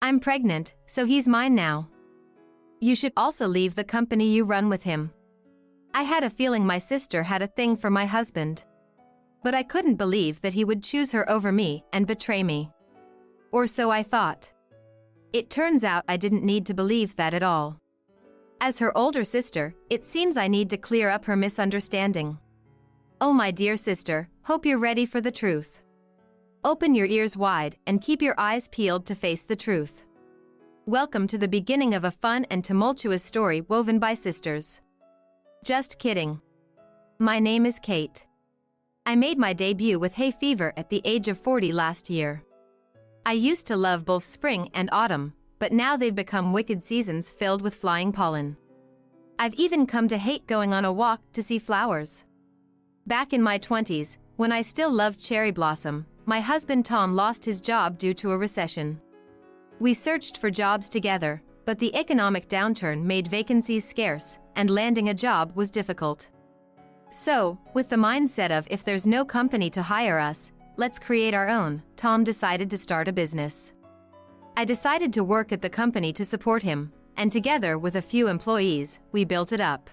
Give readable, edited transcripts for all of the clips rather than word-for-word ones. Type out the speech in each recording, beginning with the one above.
I'm pregnant, so he's mine now. You should also leave the company you run with him. I had a feeling my sister had a thing for my husband. But I couldn't believe that he would choose her over me and betray me. Or so I thought. It turns out I didn't need to believe that at all. As her older sister, it seems I need to clear up her misunderstanding. Oh my dear sister, hope you're ready for the truth. Open your ears wide and keep your eyes peeled to face the truth. Welcome to the beginning of a fun and tumultuous story woven by sisters. Just kidding. My name is Kate. I made my debut with hay fever at the age of 40 last year. I used to love both spring and autumn, but now they've become wicked seasons filled with flying pollen. I've even come to hate going on a walk to see flowers. Back in my 20s, when I still loved cherry blossom, my husband Tom lost his job due to a recession. We searched for jobs together, but the economic downturn made vacancies scarce, and landing a job was difficult. So, with the mindset of if there's no company to hire us, let's create our own, Tom decided to start a business. I decided to work at the company to support him, and together with a few employees, we built it up.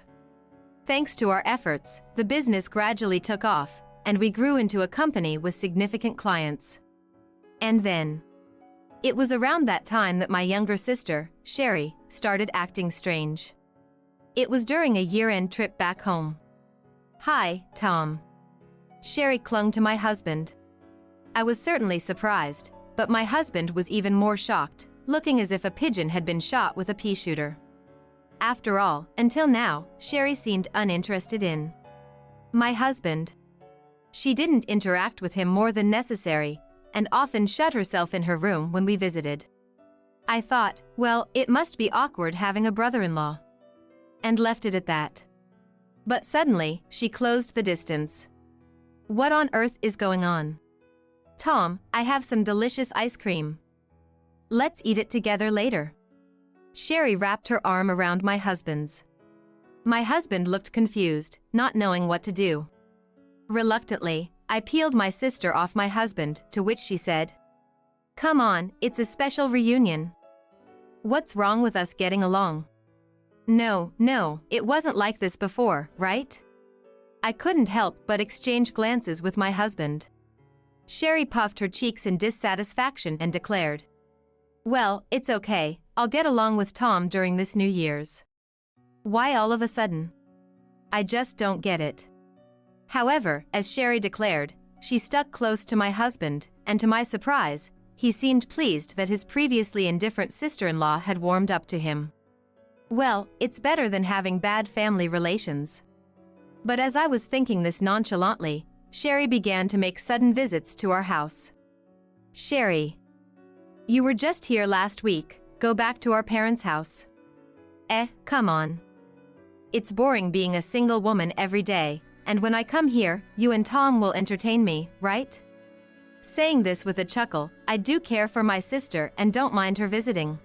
Thanks to our efforts, the business gradually took off, and we grew into a company with significant clients. And then, it was around that time that my younger sister, Sherry, started acting strange. It was during a year-end trip back home. "Hi, Tom." Sherry clung to my husband. I was certainly surprised, but my husband was even more shocked, looking as if a pigeon had been shot with a pea shooter. After all, until now, Sherry seemed uninterested in my husband. She didn't interact with him more than necessary, and often shut herself in her room when we visited. I thought, well, it must be awkward having a brother-in-law. And left it at that. But suddenly, she closed the distance. What on earth is going on? Tom, I have some delicious ice cream. Let's eat it together later. Sherry wrapped her arm around my husband's. My husband looked confused, not knowing what to do. Reluctantly, I peeled my sister off my husband, to which she said, "Come on, it's a special reunion. What's wrong with us getting along?" No, it wasn't like this before, right? I couldn't help but exchange glances with my husband. Sherry puffed her cheeks in dissatisfaction and declared, "Well, it's okay, I'll get along with Tom during this New Year's." Why all of a sudden? I just don't get it. However, as Sherry declared, she stuck close to my husband, and to my surprise, he seemed pleased that his previously indifferent sister-in-law had warmed up to him. Well, it's better than having bad family relations. But as I was thinking this nonchalantly, Sherry began to make sudden visits to our house. "Sherry, you were just here last week, go back to our parents' house." Come on. It's boring being a single woman every day, and when I come here, you and Tom will entertain me, right? Saying this with a chuckle, I do care for my sister and don't mind her visiting.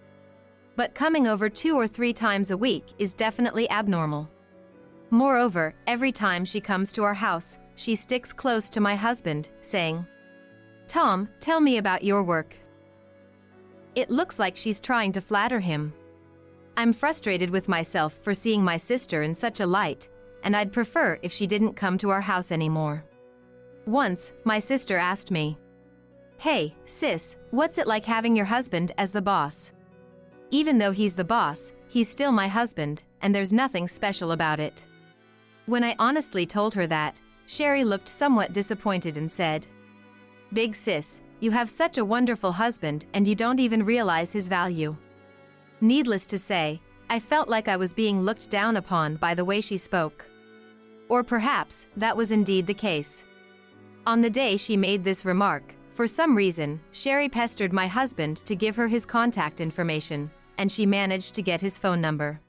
But coming over 2 or 3 times a week is definitely abnormal. Moreover, every time she comes to our house, she sticks close to my husband, saying, "Tom, tell me about your work." It looks like she's trying to flatter him. I'm frustrated with myself for seeing my sister in such a light, and I'd prefer if she didn't come to our house anymore. Once, my sister asked me, "Hey, sis, what's it like having your husband as the boss?" Even though he's the boss, he's still my husband, and there's nothing special about it. When I honestly told her that, Sherry looked somewhat disappointed and said, "Big sis, you have such a wonderful husband and you don't even realize his value." Needless to say, I felt like I was being looked down upon by the way she spoke. Or perhaps, that was indeed the case. On the day she made this remark, for some reason, Sherry pestered my husband to give her his contact information, and she managed to get his phone number.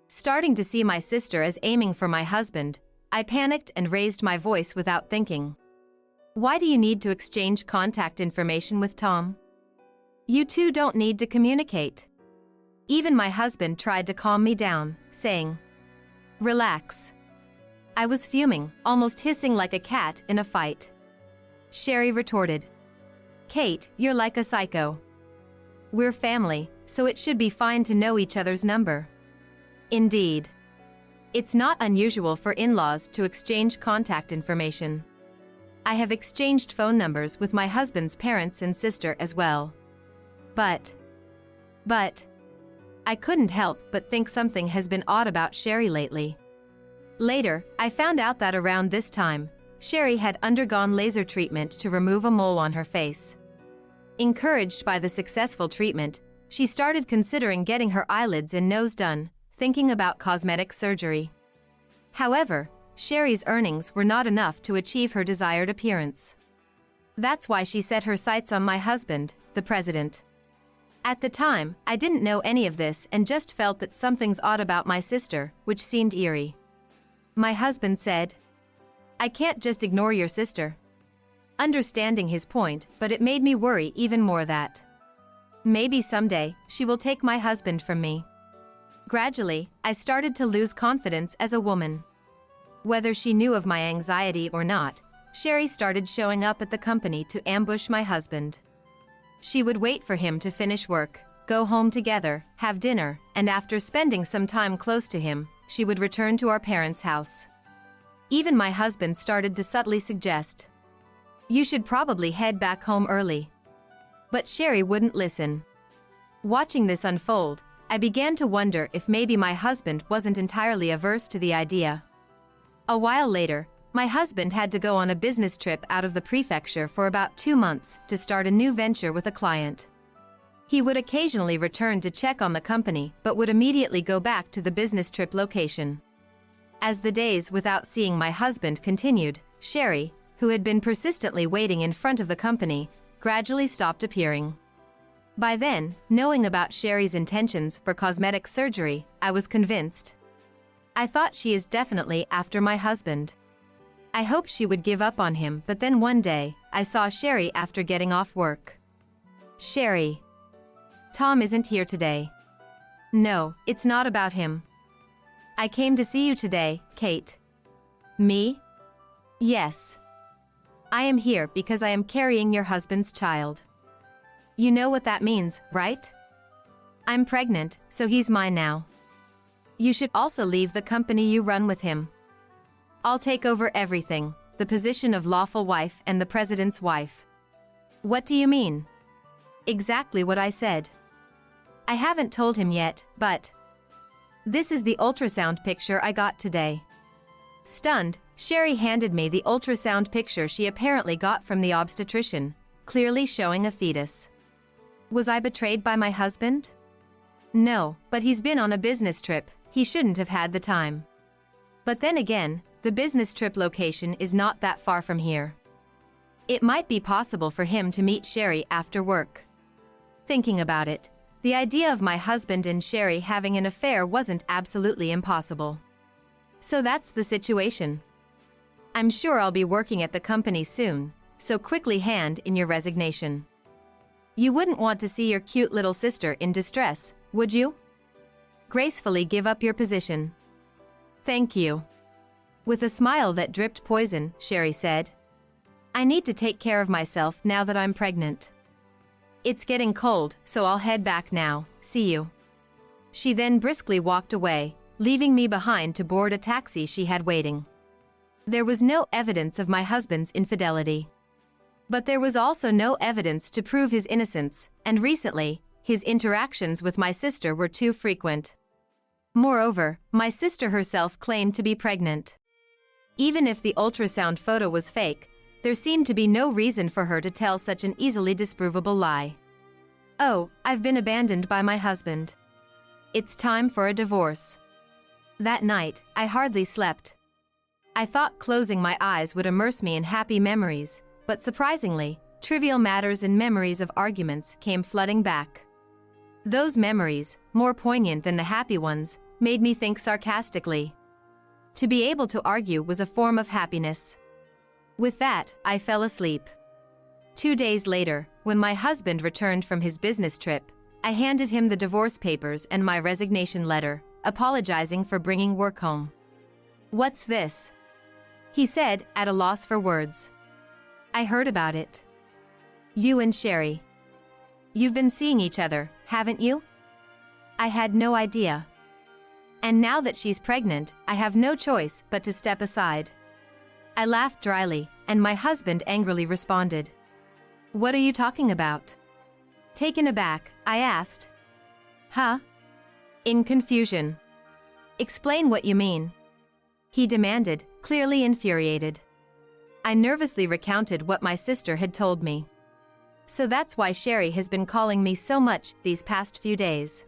Starting to see my sister as aiming for my husband, I panicked and raised my voice without thinking. "Why do you need to exchange contact information with Tom? You two don't need to communicate." Even my husband tried to calm me down, saying, "Relax." I was fuming, almost hissing like a cat in a fight. Sherry retorted, "Kate, you're like a psycho. We're family, so it should be fine to know each other's number. Indeed. It's not unusual for in-laws to exchange contact information. I have exchanged phone numbers with my husband's parents and sister as well. But, I couldn't help but think something has been odd about Sherry lately. Later, I found out that around this time, Sherry had undergone laser treatment to remove a mole on her face. Encouraged by the successful treatment, she started considering getting her eyelids and nose done, thinking about cosmetic surgery. However, Sherry's earnings were not enough to achieve her desired appearance. That's why she set her sights on my husband, the president. At the time, I didn't know any of this and just felt that something's odd about my sister, which seemed eerie. My husband said, "I can't just ignore your sister." Understanding his point, but it made me worry even more that maybe someday she will take my husband from me. Gradually, I started to lose confidence as a woman. Whether she knew of my anxiety or not, Sherry started showing up at the company to ambush my husband. She would wait for him to finish work, go home together, have dinner, and after spending some time close to him, she would return to our parents' house. Even my husband started to subtly suggest, "You should probably head back home early." But Sherry wouldn't listen. Watching this unfold, I began to wonder if maybe my husband wasn't entirely averse to the idea. A while later, my husband had to go on a business trip out of the prefecture for about 2 months to start a new venture with a client. He would occasionally return to check on the company but would immediately go back to the business trip location. As the days without seeing my husband continued, Sherry, who had been persistently waiting in front of the company, gradually stopped appearing. By then, knowing about Sherry's intentions for cosmetic surgery, I was convinced. I thought she is definitely after my husband. I hoped she would give up on him, but then one day, I saw Sherry after getting off work. "Sherry. Tom isn't here today." "No, it's not about him. I came to see you today, Kate." "Me?" "Yes. I am here because I am carrying your husband's child. You know what that means, right? I'm pregnant, so he's mine now. You should also leave the company you run with him. I'll take over everything, the position of lawful wife and the president's wife." "What do you mean?" "Exactly what I said. I haven't told him yet, but this is the ultrasound picture I got today." Stunned, Sherry handed me the ultrasound picture she apparently got from the obstetrician, clearly showing a fetus. Was I betrayed by my husband? No, but he's been on a business trip, he shouldn't have had the time. But then again, the business trip location is not that far from here. It might be possible for him to meet Sherry after work. Thinking about it, the idea of my husband and Sherry having an affair wasn't absolutely impossible. So that's the situation. I'm sure I'll be working at the company soon, so quickly hand in your resignation. You wouldn't want to see your cute little sister in distress, would you? Gracefully give up your position. Thank you. With a smile that dripped poison, Sherry said, "I need to take care of myself now that I'm pregnant. It's getting cold, so I'll head back now, see you." She then briskly walked away, leaving me behind to board a taxi she had waiting. There was no evidence of my husband's infidelity. But there was also no evidence to prove his innocence, and recently, his interactions with my sister were too frequent. Moreover, my sister herself claimed to be pregnant. Even if the ultrasound photo was fake, there seemed to be no reason for her to tell such an easily disprovable lie. Oh, I've been abandoned by my husband. It's time for a divorce. That night, I hardly slept. I thought closing my eyes would immerse me in happy memories, but surprisingly, trivial matters and memories of arguments came flooding back. Those memories, more poignant than the happy ones, made me think sarcastically. To be able to argue was a form of happiness. With that, I fell asleep. 2 days later, when my husband returned from his business trip, I handed him the divorce papers and my resignation letter, apologizing for bringing work home. "What's this?" he said, at a loss for words. "I heard about it. You and Sherry. You've been seeing each other, haven't you? I had no idea. And now that she's pregnant, I have no choice but to step aside. I laughed dryly, and my husband angrily responded. What are you talking about? Taken aback, I asked. Huh? In confusion. Explain what you mean. He demanded, clearly infuriated. I nervously recounted what my sister had told me. So that's why Sherry has been calling me so much these past few days.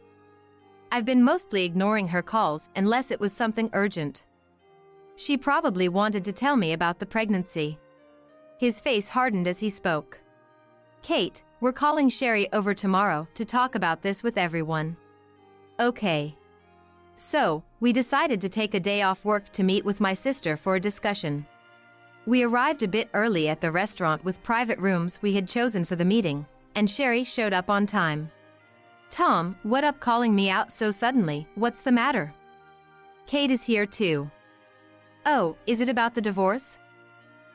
I've been mostly ignoring her calls unless it was something urgent. She probably wanted to tell me about the pregnancy. His face hardened as he spoke. Kate, we're calling Sherry over tomorrow to talk about this with everyone. Okay. So, we decided to take a day off work to meet with my sister for a discussion. We arrived a bit early at the restaurant with private rooms we had chosen for the meeting, and Sherry showed up on time. Tom, what up calling me out so suddenly, what's the matter? Kate is here too. Oh, is it about the divorce?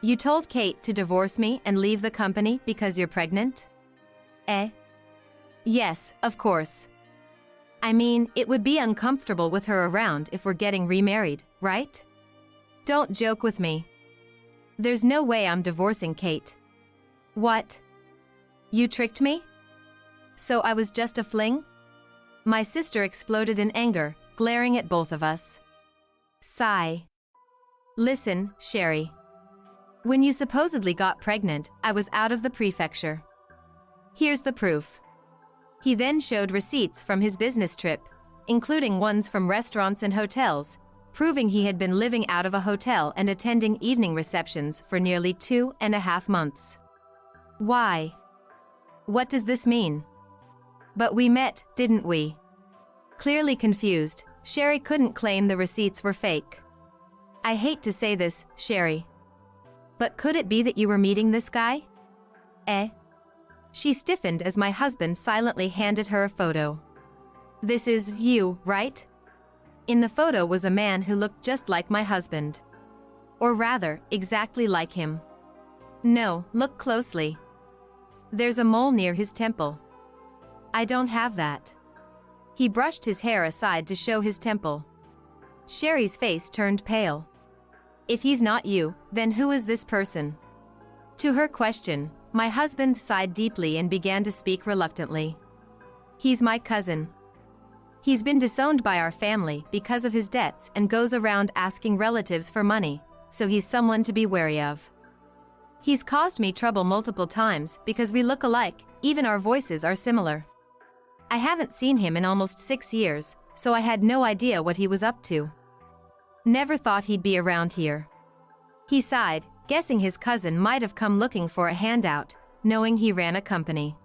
You told Kate to divorce me and leave the company because you're pregnant? Yes, of course. I mean, it would be uncomfortable with her around if we're getting remarried, right? Don't joke with me. There's no way I'm divorcing Kate. What? You tricked me? So I was just a fling? My sister exploded in anger, glaring at both of us. Sigh. Listen, Sherry. When you supposedly got pregnant, I was out of the prefecture. Here's the proof. He then showed receipts from his business trip, including ones from restaurants and hotels, proving he had been living out of a hotel and attending evening receptions for nearly 2.5 months. Why? What does this mean? But we met, didn't we? Clearly confused, Sherry couldn't claim the receipts were fake. I hate to say this, Sherry. But could it be that you were meeting this guy? She stiffened as my husband silently handed her a photo. This is you, right? In the photo was a man who looked just like my husband. Or rather, exactly like him. No, look closely. There's a mole near his temple. I don't have that. He brushed his hair aside to show his temple. Sherry's face turned pale. If he's not you, then who is this person? To her question, my husband sighed deeply and began to speak reluctantly. He's my cousin. He's been disowned by our family because of his debts and goes around asking relatives for money, so he's someone to be wary of. He's caused me trouble multiple times because we look alike, even our voices are similar. I haven't seen him in almost 6 years, so I had no idea what he was up to. Never thought he'd be around here. He sighed, guessing his cousin might have come looking for a handout, knowing he ran a company.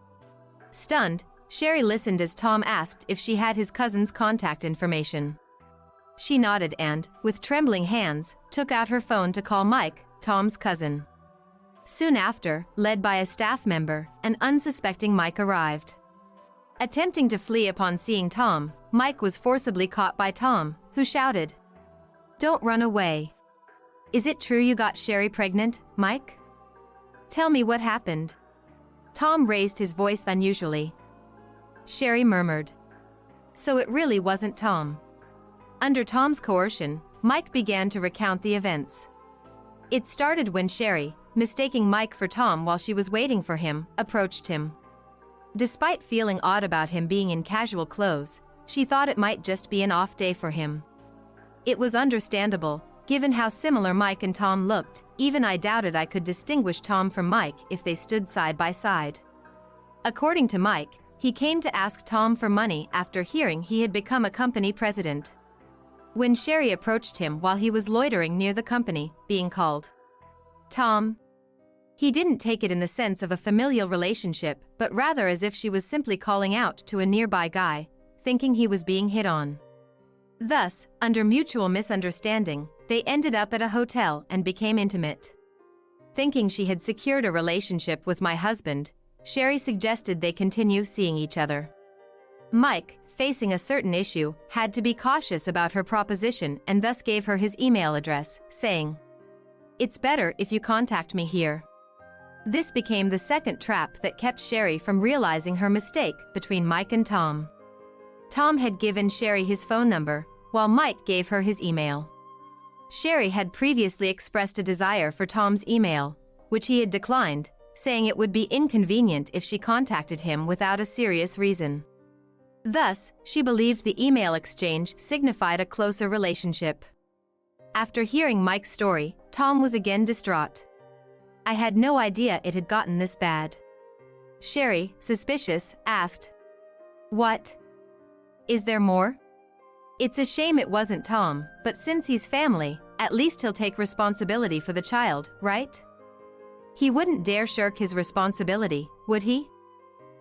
Stunned, Sherry listened as Tom asked if she had his cousin's contact information. She nodded and, with trembling hands, took out her phone to call Mike, Tom's cousin. Soon after, led by a staff member, an unsuspecting Mike arrived. Attempting to flee upon seeing Tom, Mike was forcibly caught by Tom, who shouted, "Don't run away. Is it true you got Sherry pregnant, Mike? Tell me what happened." Tom raised his voice unusually. Sherry murmured. So it really wasn't Tom. Under Tom's coercion, Mike began to recount the events. It started when Sherry, mistaking Mike for Tom while she was waiting for him, approached him. Despite feeling odd about him being in casual clothes, she thought it might just be an off day for him. It was understandable, given how similar Mike and Tom looked. Even I doubted I could distinguish Tom from Mike if they stood side by side. According to Mike, he came to ask Tom for money after hearing he had become a company president. When Sherry approached him while he was loitering near the company, being called Tom, he didn't take it in the sense of a familial relationship, but rather as if she was simply calling out to a nearby guy, thinking he was being hit on. Thus, under mutual misunderstanding, they ended up at a hotel and became intimate. Thinking she had secured a relationship with my husband, Sherry suggested they continue seeing each other. Mike, facing a certain issue, had to be cautious about her proposition and thus gave her his email address, saying, "It's better if you contact me here." This became the second trap that kept Sherry from realizing her mistake between Mike and Tom. Tom had given Sherry his phone number, while Mike gave her his email. Sherry had previously expressed a desire for Tom's email, which he had declined, saying it would be inconvenient if she contacted him without a serious reason. Thus, she believed the email exchange signified a closer relationship. After hearing Mike's story, Tom was again distraught. "I had no idea it had gotten this bad." Sherry, suspicious, asked, "What? Is there more?" "It's a shame it wasn't Tom, but since he's family, at least he'll take responsibility for the child, right? He wouldn't dare shirk his responsibility, would he?"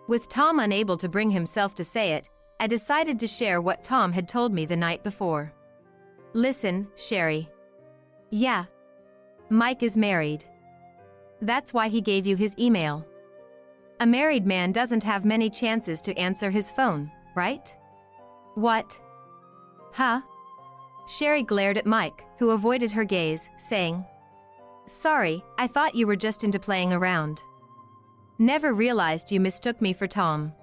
With Tom unable to bring himself to say it, I decided to share what Tom had told me the night before. "Listen, Sherry. Yeah. Mike is married. That's why he gave you his email. A married man doesn't have many chances to answer his phone, right?" "What? Huh?" Sherry glared at Mike, who avoided her gaze, saying, "Sorry, I thought you were just into playing around. Never realized you mistook me for Tom.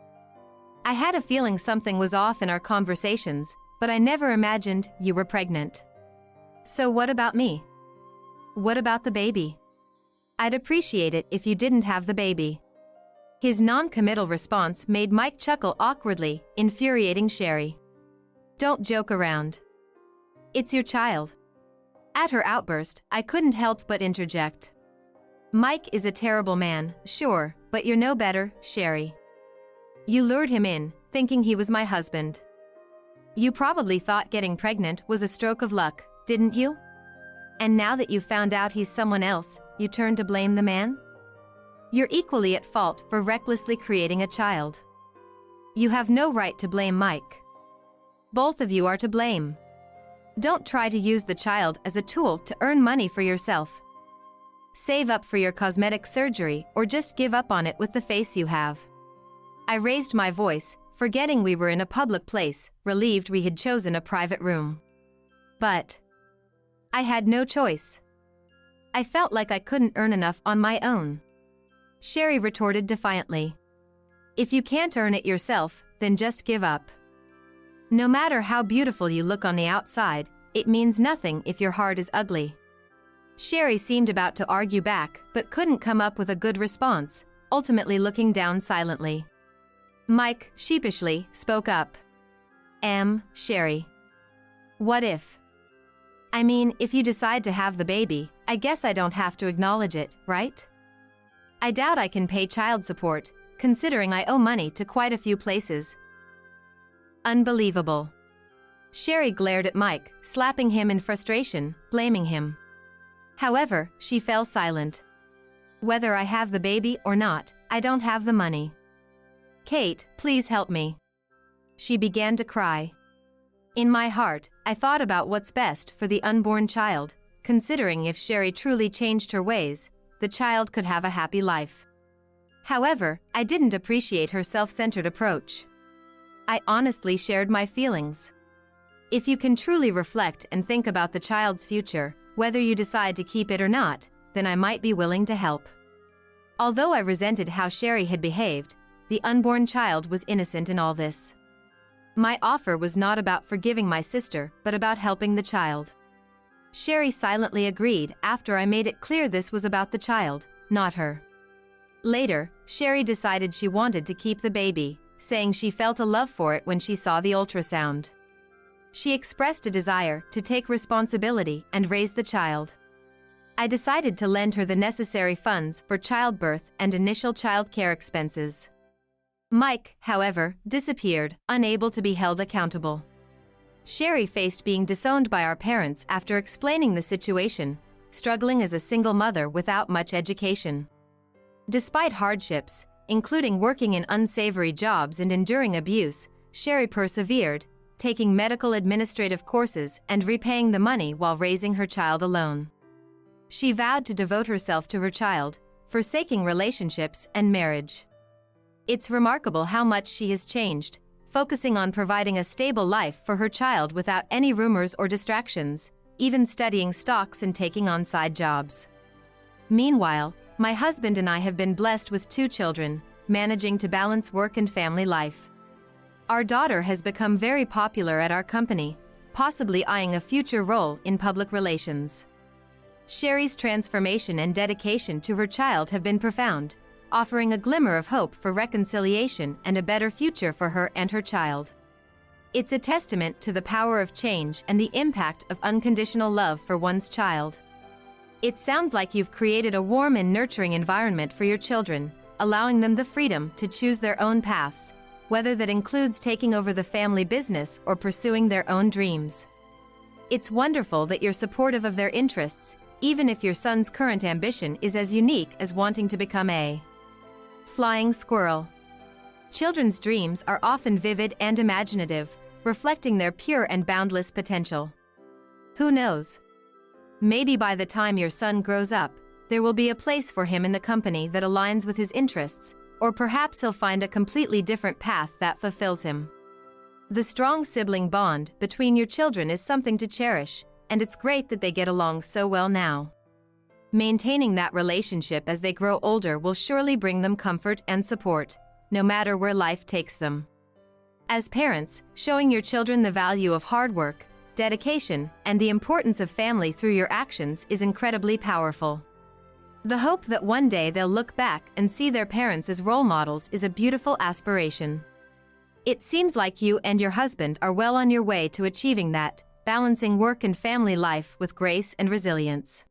I had a feeling something was off in our conversations, but I never imagined you were pregnant. So what about me? What about the baby? I'd appreciate it if you didn't have the baby." His non-committal response made Mike chuckle awkwardly, infuriating Sherry. "Don't joke around. It's your child." At her outburst, I couldn't help but interject. "Mike is a terrible man, sure, but you're no better, Sherry. You lured him in, thinking he was my husband. You probably thought getting pregnant was a stroke of luck, didn't you? And now that you've found out he's someone else, you turn to blame the man? You're equally at fault for recklessly creating a child. You have no right to blame Mike. Both of you are to blame. Don't try to use the child as a tool to earn money for yourself. Save up for your cosmetic surgery or just give up on it with the face you have." I raised my voice, forgetting we were in a public place, relieved we had chosen a private room. But I had no choice. I felt like I couldn't earn enough on my own. Sherry retorted defiantly. "If you can't earn it yourself, then just give up. No matter how beautiful you look on the outside, it means nothing if your heart is ugly." Sherry seemed about to argue back, but couldn't come up with a good response, ultimately looking down silently. Mike, sheepishly, spoke up. Sherry. What if? I mean, if you decide to have the baby, I guess I don't have to acknowledge it, right? I doubt I can pay child support, considering I owe money to quite a few places." "Unbelievable." Sherry glared at Mike, slapping him in frustration, blaming him. However, she fell silent. "Whether I have the baby or not, I don't have the money. Kate, please help me." She began to cry. In my heart, I thought about what's best for the unborn child, considering if Sherry truly changed her ways, the child could have a happy life. However, I didn't appreciate her self-centered approach. I honestly shared my feelings. If you can truly reflect and think about the child's future, whether you decide to keep it or not, then I might be willing to help. Although I resented how Sherry had behaved, the unborn child was innocent in all this. My offer was not about forgiving my sister, but about helping the child. Sherry silently agreed after I made it clear this was about the child, not her. Later, Sherry decided she wanted to keep the baby, saying she felt a love for it when she saw the ultrasound. She expressed a desire to take responsibility and raise the child. I decided to lend her the necessary funds for childbirth and initial child care expenses. Mike, however, disappeared, unable to be held accountable. Sherry faced being disowned by our parents after explaining the situation, struggling as a single mother without much education. Despite hardships, including working in unsavory jobs and enduring abuse, Sherry persevered, taking medical administrative courses and repaying the money while raising her child alone. She vowed to devote herself to her child, forsaking relationships and marriage. It's remarkable how much she has changed, focusing on providing a stable life for her child without any rumors or distractions, even studying stocks and taking on side jobs. Meanwhile, My husband and I have been blessed with 2 children, managing to balance work and family life. Our daughter has become very popular at our company, possibly eyeing a future role in public relations. Sherry's transformation and dedication to her child have been profound, offering a glimmer of hope for reconciliation and a better future for her and her child. It's a testament to the power of change and the impact of unconditional love for one's child. It sounds like you've created a warm and nurturing environment for your children, allowing them the freedom to choose their own paths, whether that includes taking over the family business or pursuing their own dreams. It's wonderful that you're supportive of their interests, even if your son's current ambition is as unique as wanting to become a flying squirrel. Children's dreams are often vivid and imaginative, reflecting their pure and boundless potential. Who knows? Maybe by the time your son grows up, there will be a place for him in the company that aligns with his interests, or perhaps he'll find a completely different path that fulfills him. The strong sibling bond between your children is something to cherish, and it's great that they get along so well now. Maintaining that relationship as they grow older will surely bring them comfort and support, no matter where life takes them. As parents, showing your children the value of hard work, dedication, and the importance of family through your actions is incredibly powerful. The hope that one day they'll look back and see their parents as role models is a beautiful aspiration. It seems like you and your husband are well on your way to achieving that, balancing work and family life with grace and resilience.